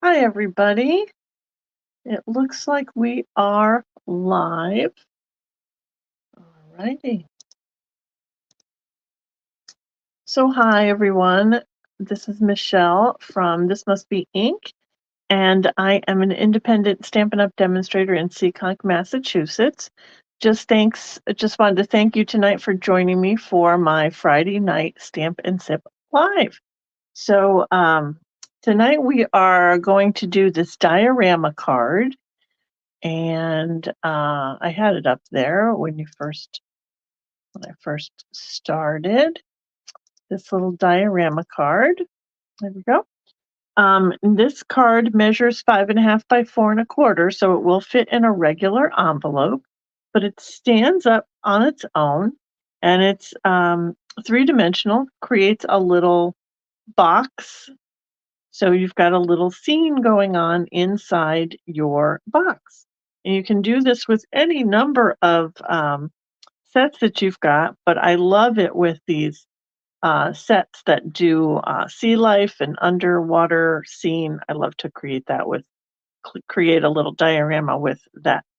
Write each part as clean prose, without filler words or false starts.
Hi, everybody. It looks like we are live. All righty. So, hi, everyone. This is Michelle from This Must Be Ink, and I am an independent Stampin' Up! Demonstrator in Seekonk, Massachusetts. Just wanted to thank you tonight for joining me for my Friday night Stamp and Sip Live. So, tonight we are going to do this diorama card. And I had it up there when I first started. This little diorama card. There we go. This card measures 5.5 by 4.25, so it will fit in a regular envelope, but it stands up on its own, and it's three-dimensional. Creates a little box, so you've got a little scene going on inside your box. And you can do this with any number of sets that you've got, but I love it with these sets that do sea life and underwater scene. I love to create that create a little diorama with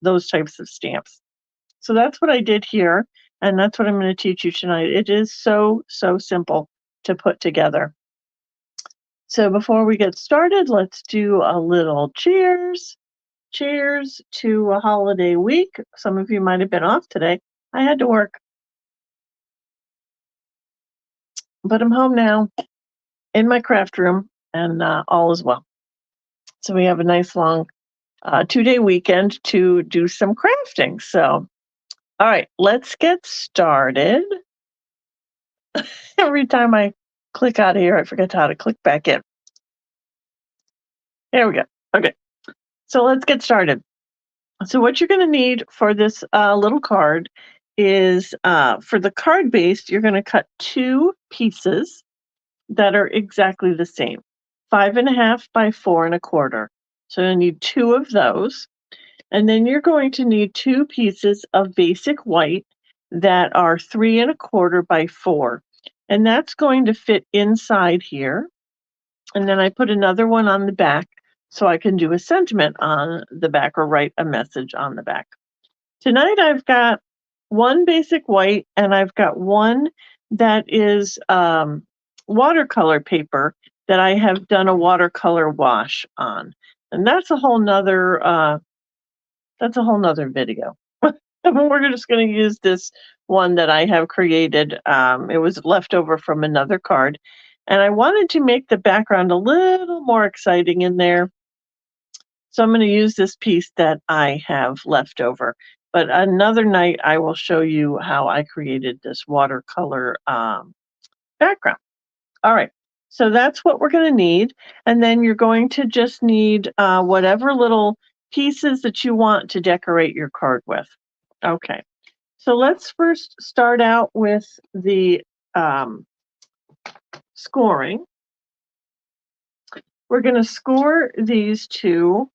those types of stamps. So that's what I did here, and that's what I'm going to teach you tonight. It is so simple to put together. So before we get started, let's do a little cheers. Cheers to a holiday week. Some of you might have been off today. I had to work, but I'm home now in my craft room, and all is well. So we have a nice long 2-day weekend to do some crafting. So, all right, let's get started. Every time I click out of here, I forget how to click back in. There we go. Okay, so let's get started. So what you're going to need for this little card is for the card base, you're going to cut 2 pieces that are exactly the same, 5.5 by 4.25. So you need 2 of those. And then you're going to need 2 pieces of basic white that are 3.25 by 4. And that's going to fit inside here. And then I put another one on the back so I can do a sentiment on the back or write a message on the back. Tonight I've got 1 basic white, and I've got 1 that is watercolor paper that I have done a watercolor wash on. And that's a whole nother video. We're just going to use this one that I have created. It was left over from another card, and I wanted to make the background a little more exciting in there. So I'm going to use this piece that I have left over. But another night, I will show you how I created this watercolor background. All right, so that's what we're going to need. And then you're going to just need whatever little pieces that you want to decorate your card with. Okay, so let's first start out with the scoring. We're going to score these 2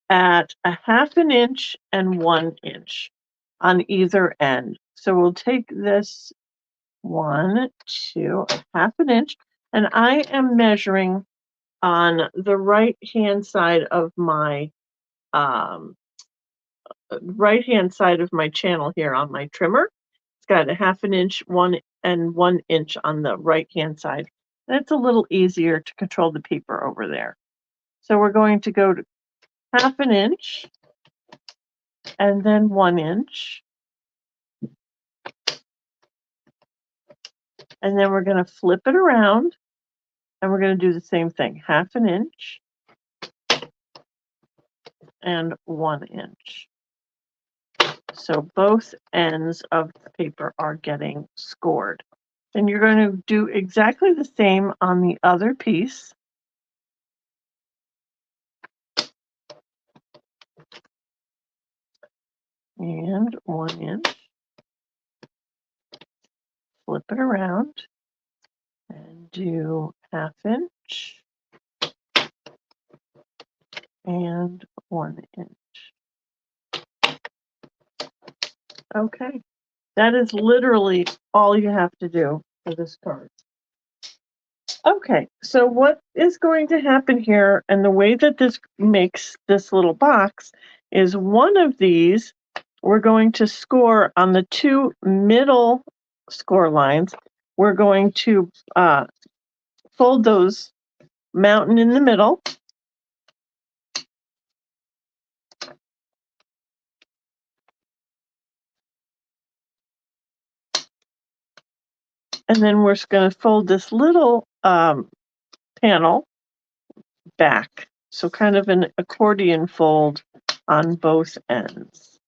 at 1/2 inch and 1 inch on either end. So we'll take this 1, 2, 1/2 inch, and I am measuring on the right hand side of my channel here on my trimmer. It's got 1/2 inch, 1 inch on the right hand side. And it's a little easier to control the paper over there. So we're going to go to 1/2 inch and then 1 inch. And then we're going to flip it around, and we're going to do the same thing, 1/2 inch and 1 inch. So both ends of the paper are getting scored. Then you're going to do exactly the same on the other piece. And 1 inch. Flip it around and do 1/2 inch and 1 inch. Okay, that is literally all you have to do for this card. Okay, so what is going to happen here, and the way that this makes this little box, is one of these we're going to score on the two middle score lines. We're going to fold those mountain in the middle, and then we're going to fold this little panel back. So kind of an accordion fold on both ends.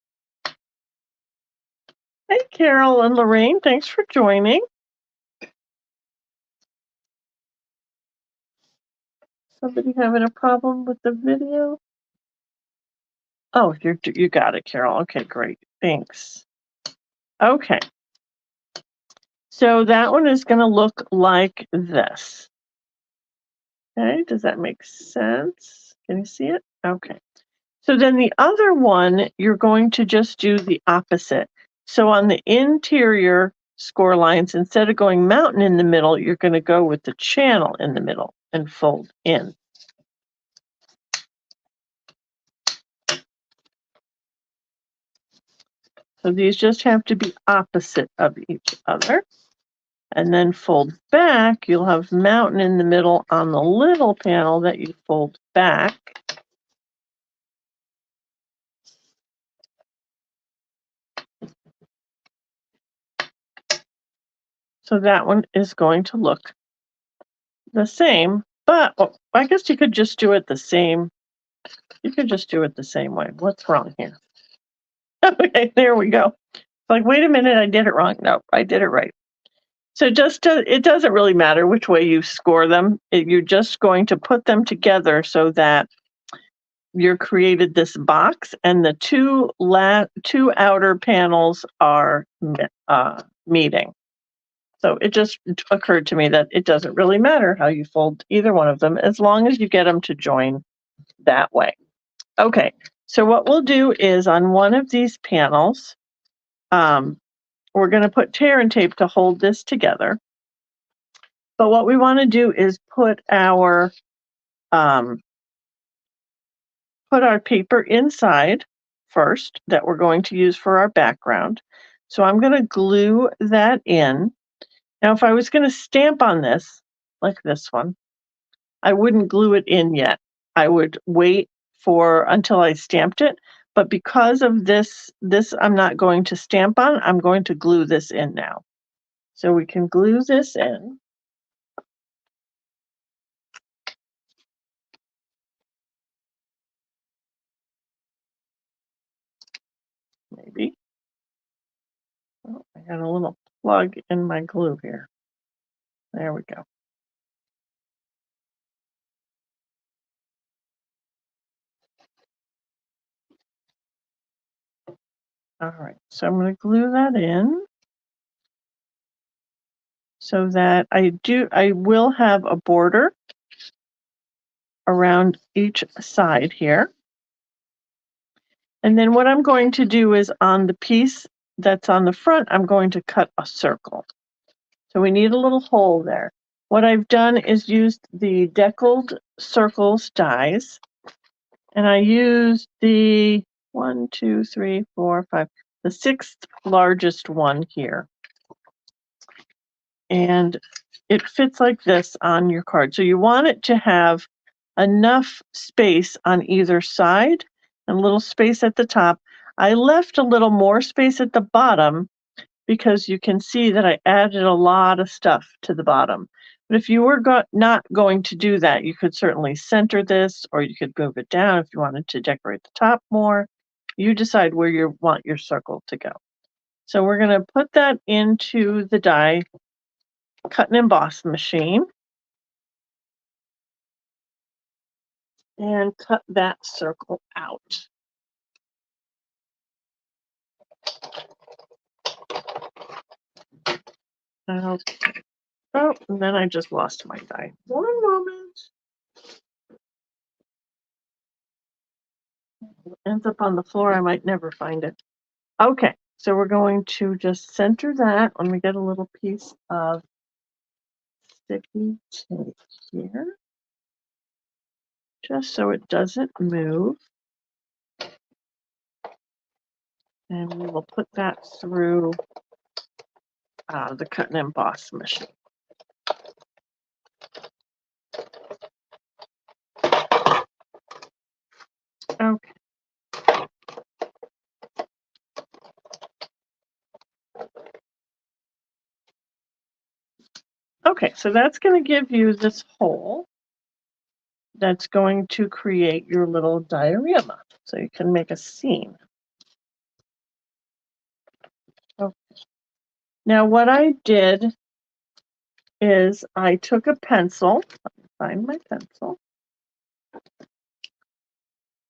Hey, Carol and Lorraine, thanks for joining. Somebody having a problem with the video? Oh, you got it, Carol. Okay, great. Thanks. Okay. So that one is going to look like this. Okay, does that make sense? Can you see it? Okay. So then the other one, you're going to just do the opposite. So on the interior score lines, instead of going mountain in the middle, you're going to go with the channel in the middle and fold in. So these just have to be opposite of each other. And then fold back, you'll have mountain in the middle on the little panel that you fold back. So that one is going to look the same, but I guess you could just do it the same. You could just do it the same way. What's wrong here? Okay, there we go. Like, wait a minute, I did it wrong. No, I did it right. So it doesn't really matter which way you score them. You're just going to put them together so that you're created this box, and the two outer panels are meeting. So it just occurred to me that it doesn't really matter how you fold either one of them as long as you get them to join that way. Okay, so what we'll do is on one of these panels, we're going to put tear and tape to hold this together. But what we want to do is put our paper inside first that we're going to use for our background. So I'm going to glue that in. Now, if I was going to stamp on this, like this one, I wouldn't glue it in yet. I would wait until I stamped it. But because of this I'm not going to stamp on, I'm going to glue this in now. So we can glue this in. Maybe. Oh, I got a little plug in my glue here. There we go. All right, so I'm going to glue that in so that I will have a border around each side here. And then what I'm going to do is on the piece that's on the front, I'm going to cut a circle. So we need a little hole there. What I've done is used the deckled circles dies, and I used the 1, 2, 3, 4, 5, the sixth largest one here. And it fits like this on your card. So you want it to have enough space on either side and a little space at the top. I left a little more space at the bottom because you can see that I added a lot of stuff to the bottom. But if you were not going to do that, you could certainly center this, or you could move it down if you wanted to decorate the top more. You decide where you want your circle to go. So we're going to put that into the die cut and emboss machine and cut that circle out. Okay. Oh, and then I just lost my die. One moment. It ends up on the floor. I might never find it. Okay, so we're going to just center that. Let me get a little piece of sticky tape here, just so it doesn't move. And we will put that through the cut and emboss machine. Okay. Okay, so that's going to give you this hole that's going to create your little diorama, so you can make a scene. Okay. Now what I did is I took a pencil, let me find my pencil,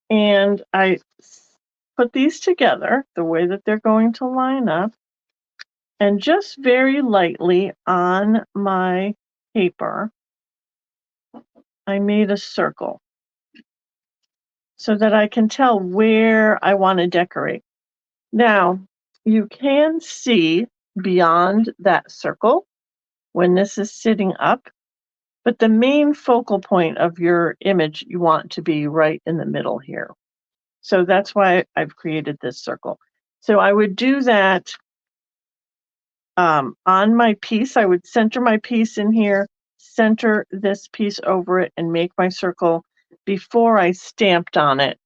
and I put these together the way that they're going to line up, and just very lightly on my paper, I made a circle so that I can tell where I want to decorate. Now, you can see beyond that circle when this is sitting up, but the main focal point of your image you want to be right in the middle here. So that's why I've created this circle. So I would do that on my piece. I would center my piece in here, center this piece over it, and make my circle before I stamped on it.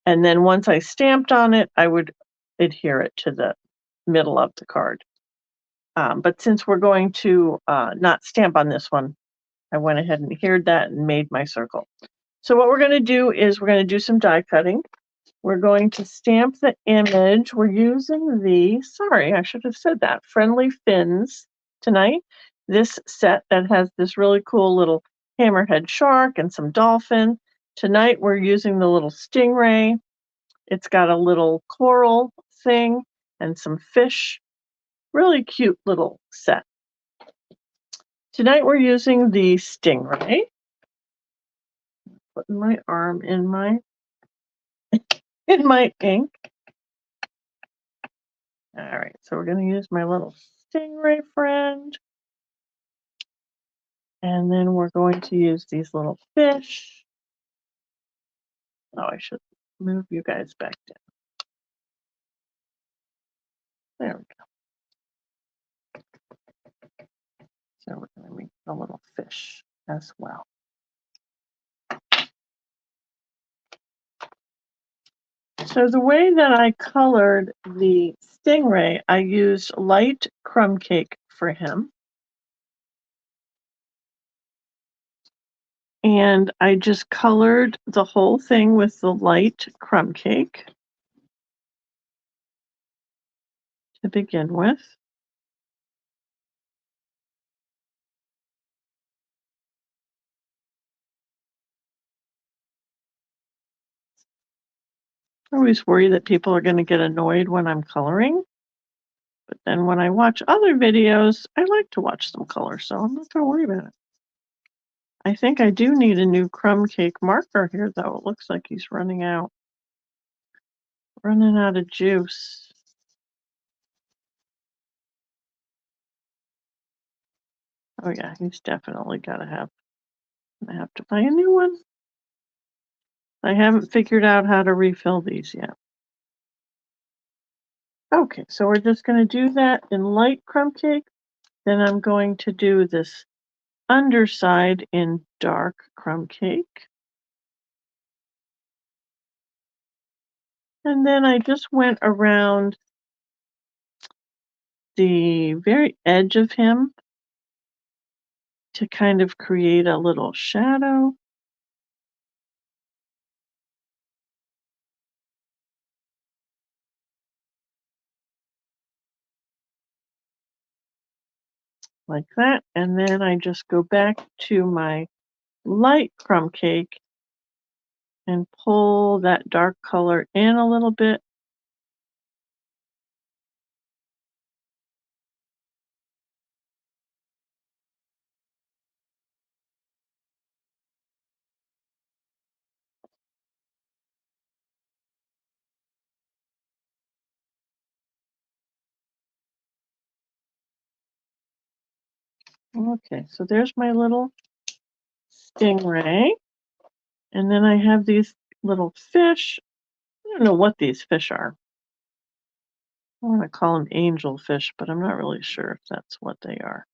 And then once I stamped on it, I would adhere it to the middle of the card. But since we're going to not stamp on this one, I went ahead and adhered that and made my circle. So what we're going to do is we're going to do some die cutting. We're going to stamp the image. We're using the, sorry, I should have said that, Friendly Fins tonight. This set that has this really cool little hammerhead shark and some dolphin. Tonight we're using the little stingray. It's got a little coral thing and some fish. Really cute little set. Tonight we're using the stingray. Putting my arm in my ink. All right, so we're going to use my little stingray friend. And then we're going to use these little fish. Oh, I should move you guys back down. There we go. So we're going to make a little fish as well. So the way that I colored the stingray, I used light crumb cake for him. And I just colored the whole thing with the light crumb cake to begin with. I always worry that people are going to get annoyed when I'm coloring. But then when I watch other videos, I like to watch them color, so I'm not going to worry about it. I think I do need a new crumb cake marker here, though. It looks like he's running out. Running out of juice. Oh yeah, he's definitely got to have. I have to buy a new one. I haven't figured out how to refill these yet. Okay, so we're just going to do that in light crumb cake. Then I'm going to do this underside in dark crumb cake. And then I just went around the very edge of him to kind of create a little shadow. Like that. And then I just go back to my light crumb cake and pull that dark color in a little bit. Okay, so there's my little stingray. And then I have these little fish. I don't know what these fish are. I want to call them angel fish, but I'm not really sure if that's what they are.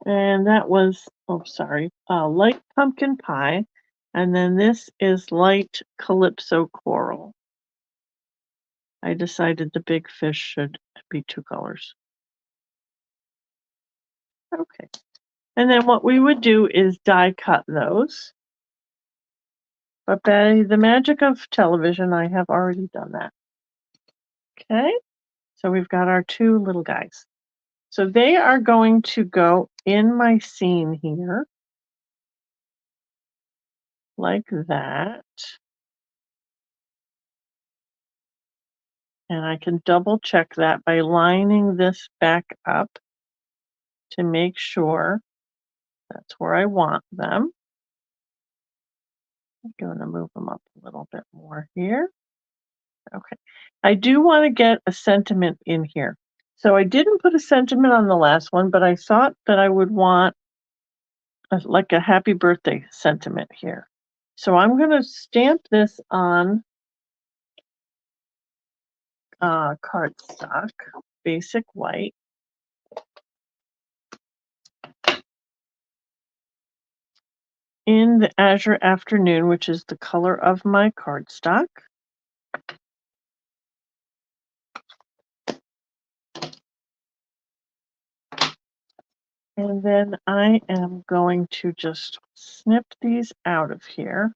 And that was, oh, sorry, light pumpkin pie. And then this is light calypso coral. I decided the big fish should be 2 colors. Okay. And then what we would do is die cut those. But by the magic of television, I have already done that. Okay. So we've got our 2 little guys. So they are going to go in my scene here, like that. And I can double check that by lining this back up to make sure that's where I want them. I'm going to move them up a little bit more here. Okay. I do want to get a sentiment in here. So I didn't put a sentiment on the last one, but I thought that I would want like a happy birthday sentiment here. So I'm going to stamp this on cardstock, basic white. In the Azure Afternoon, which is the color of my cardstock. And then I am going to just snip these out of here.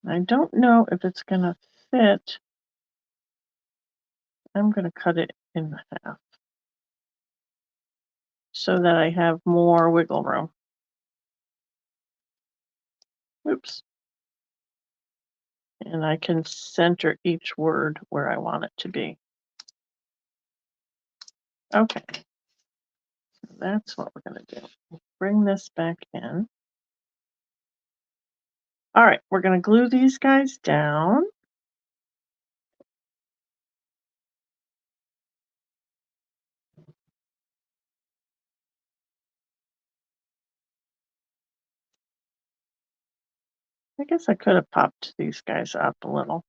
I don't know if it's going to fit. I'm going to cut it in half so that I have more wiggle room. Oops. And I can center each word where I want it to be. Okay. So that's what we're going to do. Bring this back in. All right, we're going to glue these guys down. I guess I could have popped these guys up a little.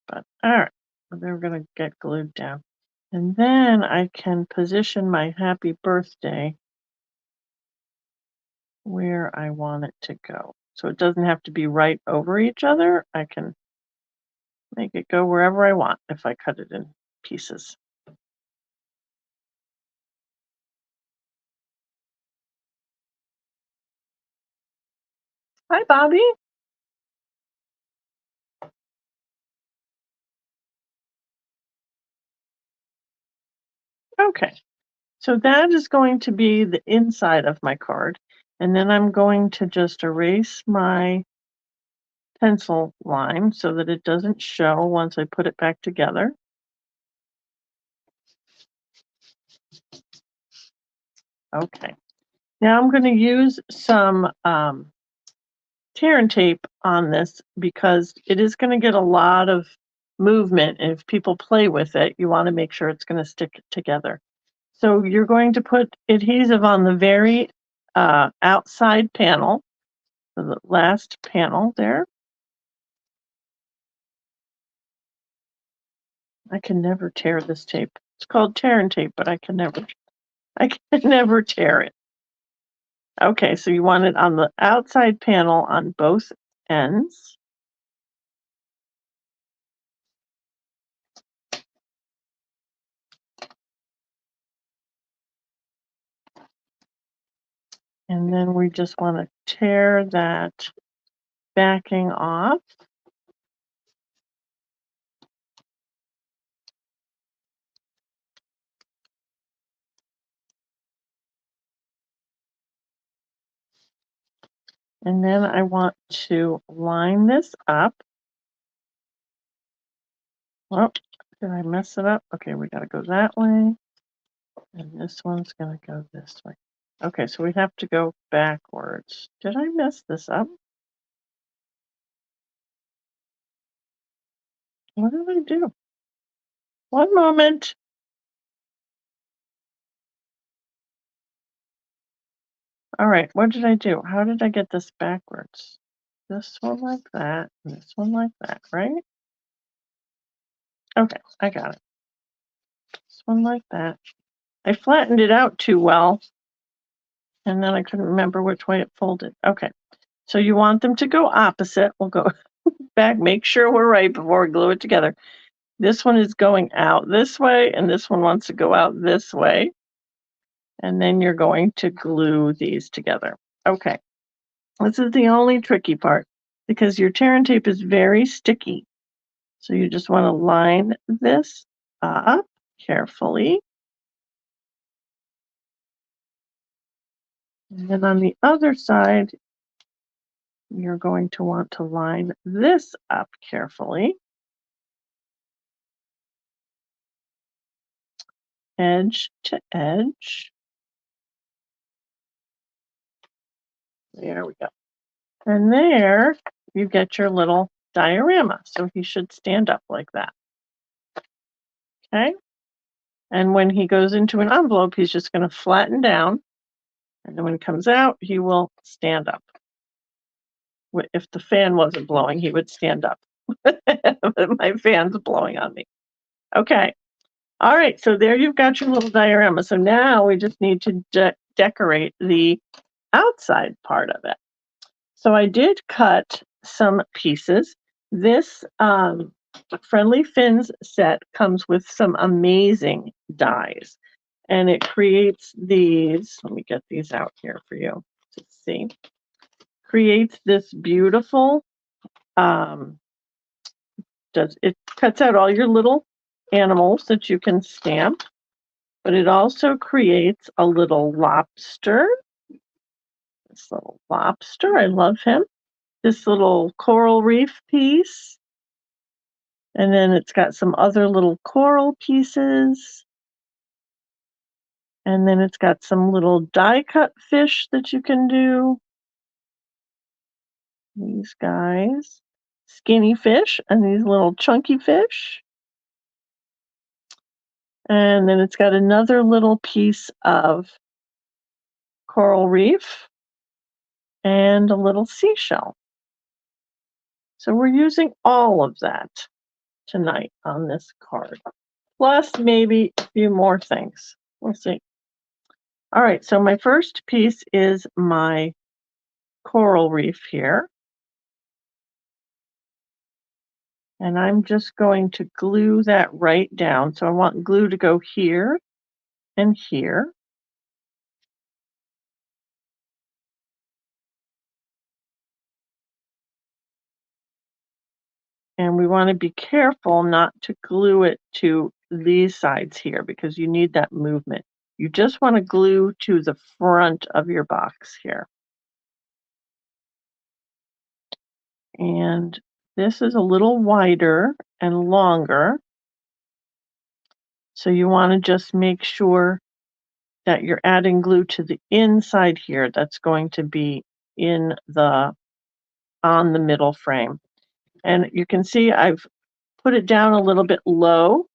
But all right, they're going to get glued down. And then I can position my happy birthday where I want it to go. So it doesn't have to be right over each other. I can make it go wherever I want if I cut it in pieces. Hi, Bobby. Okay, so that is going to be the inside of my card. And then I'm going to just erase my pencil line so that it doesn't show once I put it back together. Okay, now I'm going to use some tear and tape on this because it is going to get a lot of movement. And if people play with it, you want to make sure it's going to stick together. So you're going to put adhesive on the very outside panel, so the last panel there. I can never tear this tape. It's called tear and tape, but I can never tear it. Okay, so you want it on the outside panel on both ends. And then we just want to tear that backing off. And then I want to line this up Well, did I mess it up? Okay, we gotta go that way. And this one's gonna go this way. Okay, so we have to go backwards. Did I mess this up? What did I do? One moment. All right, what did I do? How did I get this backwards? This one like that, and this one like that, right? Okay, I got it. This one like that. I flattened it out too well, and then I couldn't remember which way it folded. Okay, so you want them to go opposite. We'll go back, make sure we're right before we glue it together. This one is going out this way, and this one wants to go out this way. And then you're going to glue these together. Okay, this is the only tricky part because your tear and tape is very sticky. So you just want to line this up carefully. And then on the other side, you're going to want to line this up carefully. Edge to edge. There we go. And there you get your little diorama. So he should stand up like that. Okay. And when he goes into an envelope, he's just going to flatten down. And then when he comes out, he will stand up. If the fan wasn't blowing, he would stand up. But my fan's blowing on me. Okay. All right. So there you've got your little diorama. So now we just need to decorate the outside part of it. So I did cut some pieces. This Friendly Fins set comes with some amazing dies. And it creates these, let me get these out here for you to see. Creates this beautiful, it cuts out all your little animals that you can stamp, but it also creates a little lobster. This little lobster, I love him. This little coral reef piece. And then it's got some other little coral pieces. And then it's got some little die cut fish that you can do. These guys. Skinny fish and these little chunky fish. And then it's got another little piece of coral reef and a little seashell. So we're using all of that tonight on this card, plus maybe a few more things. We'll see. All right, so my first piece is my coral reef here. And I'm just going to glue that right down. So I want glue to go here and here. And we want to be careful not to glue it to these sides here because you need that movement. You just want to glue to the front of your box here. And this is a little wider and longer. So you want to just make sure that you're adding glue to the inside here. That's going to be on the middle frame. And you can see I've put it down a little bit low.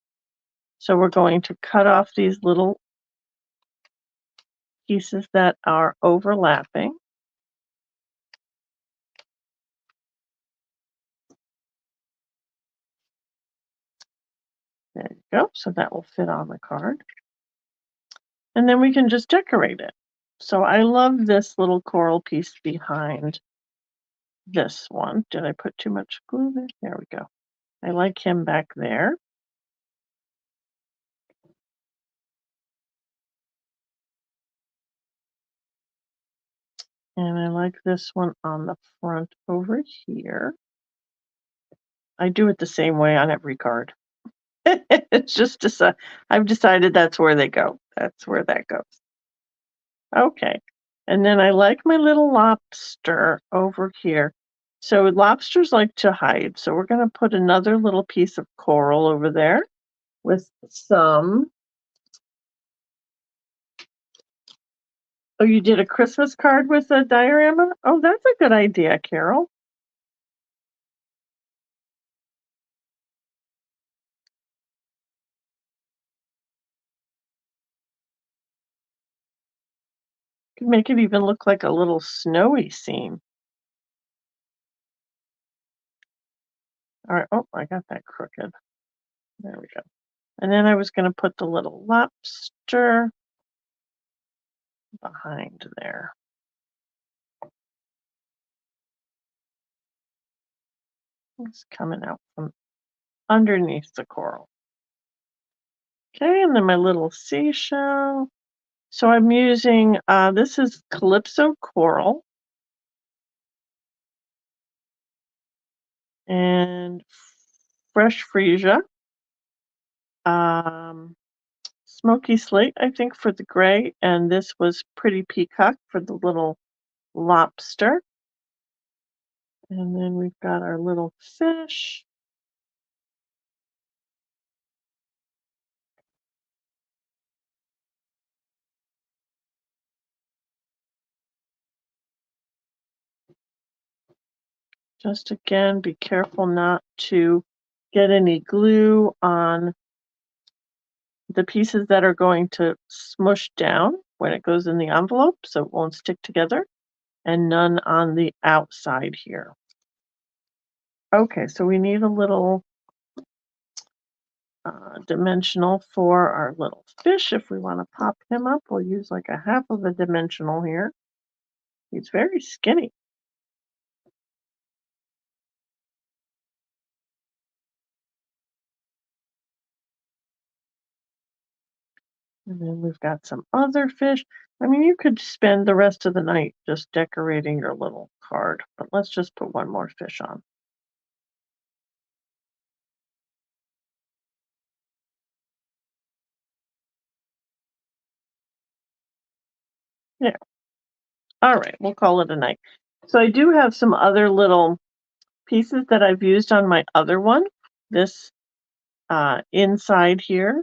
So we're going to cut off these little pieces that are overlapping. There you go. So that will fit on the card. And then we can just decorate it. So I love this little coral piece behind this one. Did I put too much glue there? There we go. I like him back there. And I like this one on the front over here. I do it the same way on every card. It's just I've decided that's where they go. That's where that goes. Okay. And then I like my little lobster over here. So lobsters like to hide. So we're going to put another little piece of coral over there with some. Oh, you did a Christmas card with a diorama? Oh, that's a good idea, Carol. Could make it even look like a little snowy scene. All right. Oh, I got that crooked. There we go. And then I was going to put the little lobster behind there. It's coming out from underneath the coral. Okay, and then my little seashell. So I'm using, this is Calypso Coral. And Fresh Freesia. Smoky Slate, I think, for the gray. And this was Pretty Peacock for the little lobster. And then we've got our little fish. Just again, be careful not to get any glue on the pieces that are going to smush down when it goes in the envelope, so it won't stick together, and none on the outside here. Okay, so we need a little dimensional for our little fish. If we want to pop him up, we'll use like a half of a dimensional here. He's very skinny. And then we've got some other fish. I mean, you could spend the rest of the night just decorating your little card, but let's just put one more fish on. Yeah. All right, we'll call it a night. So I do have some other little pieces that I've used on my other one. This inside here,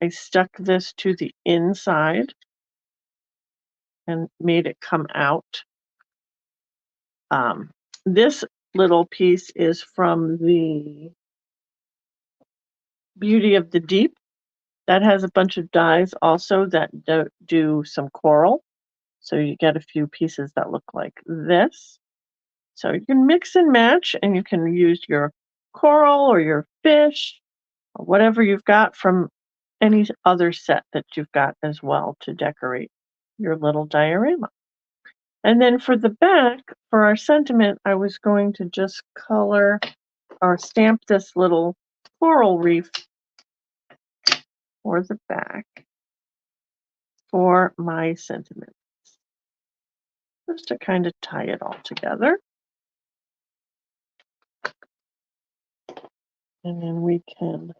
I stuck this to the inside and made it come out. This little piece is from the Beauty of the Deep. That has a bunch of dies also that do some coral. So you get a few pieces that look like this. So you can mix and match, and you can use your coral or your fish or whatever you've got from any other set that you've got as well to decorate your little diorama. And then for the back, for our sentiment, I was going to just color or stamp this little coral reef for the back for my sentiment, just to kind of tie it all together. And then we can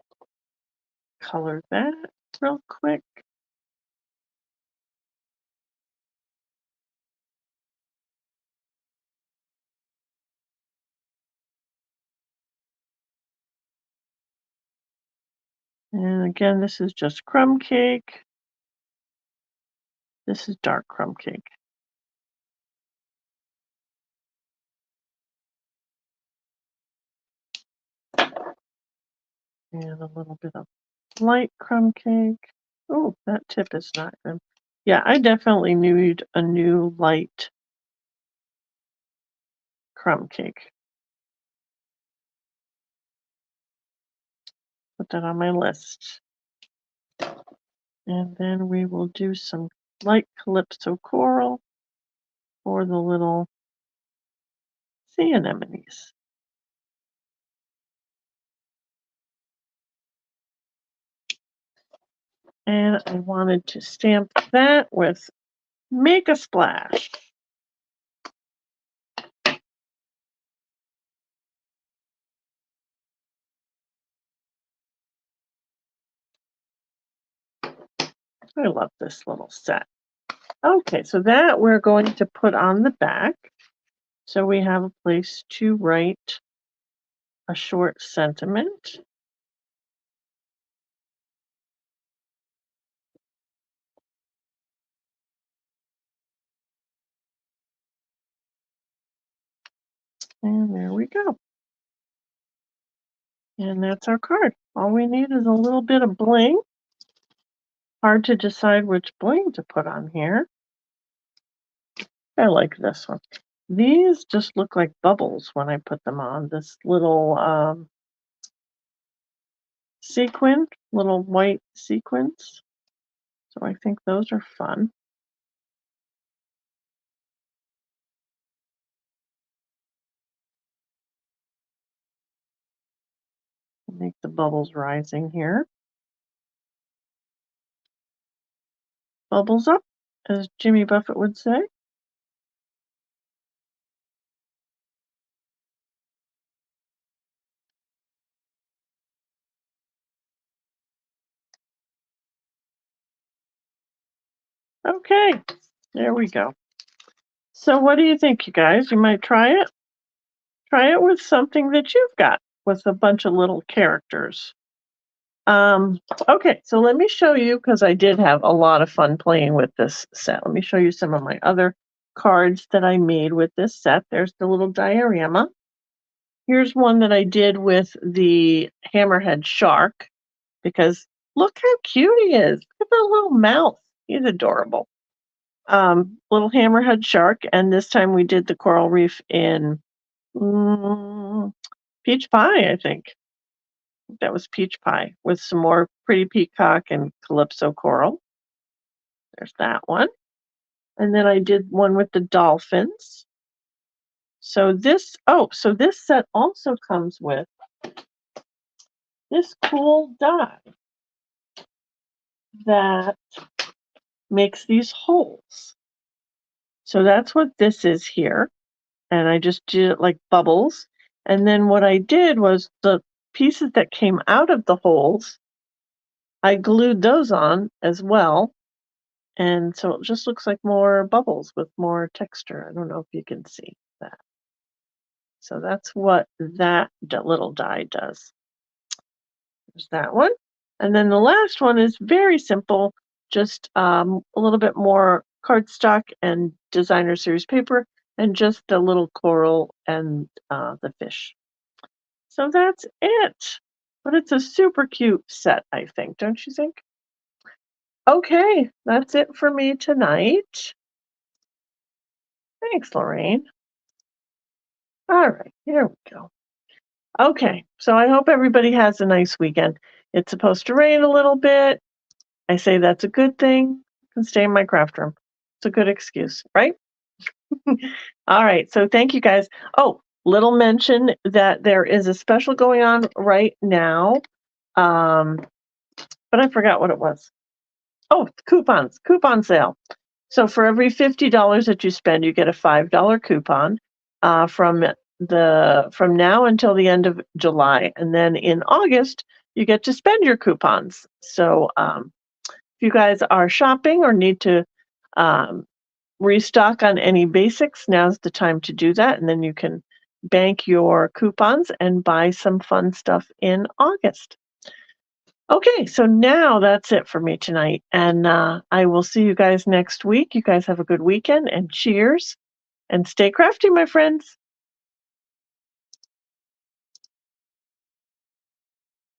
color that real quick. And again, this is just crumb cake. This is dark crumb cake. And a little bit of light crumb cake. Oh, that tip is not good. Yeah, I definitely need a new light crumb cake. Put that on my list. And then we will do some light calypso coral for the little sea anemones. And I wanted to stamp that with Make a Splash. I love this little set. Okay, so that we're going to put on the back. So we have a place to write a short sentiment. And there we go. And that's our card. All we need is a little bit of bling. Hard to decide which bling to put on here. I like this one. These just look like bubbles when I put them on. This little sequin, little white sequins. So I think those are fun. Make the bubbles rising here. Bubbles up, as Jimmy Buffett would say. Okay, there we go. So what do you think, you guys? You might try it? Try it with something that you've got, with a bunch of little characters. Okay, so let me show you, because I did have a lot of fun playing with this set. Let me show you some of my other cards that I made with this set. There's the little diorama. Here's one that I did with the hammerhead shark, because look how cute he is. Look at that little mouth. He's adorable. Little hammerhead shark, and this time we did the coral reef in peach pie, I think. That was peach pie with some more pretty peacock and calypso coral. There's that one. And then I did one with the dolphins. So this set also comes with this cool die that makes these holes. So that's what this is here. And I just did it like bubbles. And then what I did was the pieces that came out of the holes, I glued those on as well. And so it just looks like more bubbles with more texture. I don't know if you can see that. So that's what that little die does. There's that one. And then the last one is very simple, just a little bit more cardstock and designer series paper, and just a little coral and the fish. So that's it. But it's a super cute set, I think, don't you think? Okay, that's it for me tonight. Thanks, Lorraine. All right, here we go. Okay, so I hope everybody has a nice weekend. It's supposed to rain a little bit. I say that's a good thing. I can stay in my craft room. It's a good excuse, right? All right, so thank you guys. Oh, little mention that there is a special going on right now. But I forgot what it was. Oh, coupon sale. So for every $50 that you spend, you get a $5 coupon from now until the end of July, and then in August you get to spend your coupons. So if you guys are shopping or need to restock on any basics, now's the time to do that, and then you can bank your coupons and buy some fun stuff in August. Okay, so now that's it for me tonight, and I will see you guys next week. You guys have a good weekend, and cheers, and stay crafty, my friends.